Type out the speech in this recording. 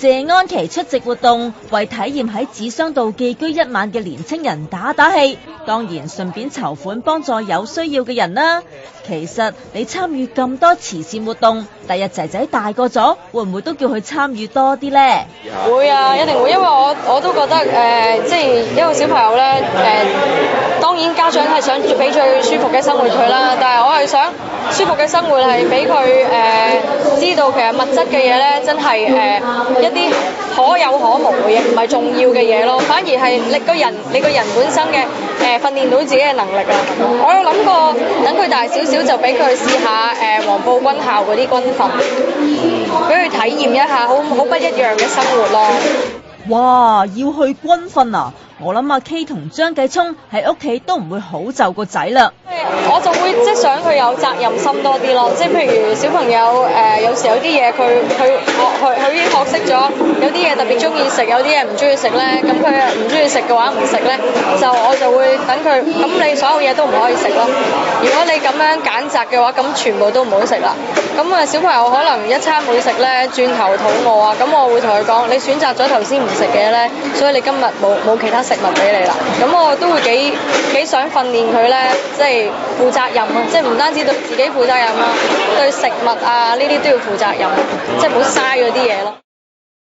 謝安琪出席活動，為體驗喺紙箱度寄居一晚嘅年青人打氣，當然順便籌款幫助有需要嘅人啦。其實你參與咁多慈善活動，第日仔仔大個咗，會唔會都叫佢參與多啲呢？會啊，一定會，因為我都覺得即係一個小朋友咧，當然家長係想俾最舒服嘅生活佢啦，但係我係想舒服嘅生活係俾佢知道其實物質嘅嘢咧，真係一啲可有可無嘅嘢，唔係重要嘅嘢咯，反而係你個人本身嘅訓練到自己嘅能力啊！我有諗過等佢大少少就俾佢試下黃埔軍校嗰啲軍訓，俾佢體驗一下好不一樣嘅生活咯。哇！要去軍訓啊！我諗阿 K 同張繼聰喺屋企都唔會好就個仔啦。我就會即係想佢有責任心多啲咯，即係譬如小朋友有時有啲嘢佢已經學識咗，有啲嘢特別中意食，有啲嘢唔中意食咧，咁佢唔中意食嘅話唔食咧，我就會等佢，咁你所有嘢都唔可以食咯。如果你咁樣揀擇嘅話，咁全部都唔好食啦。咁小朋友可能一餐冇食咧，轉頭肚餓啊，咁我會同佢講，你選擇咗頭先唔食嘅咧，所以你今日冇其他食物俾你啦。咁我都會幾想訓練佢咧，即係負責任啊，即係唔單止對自己負責任啦，對食物啊呢啲都要負責任，即係唔好嘥嗰啲嘢咯。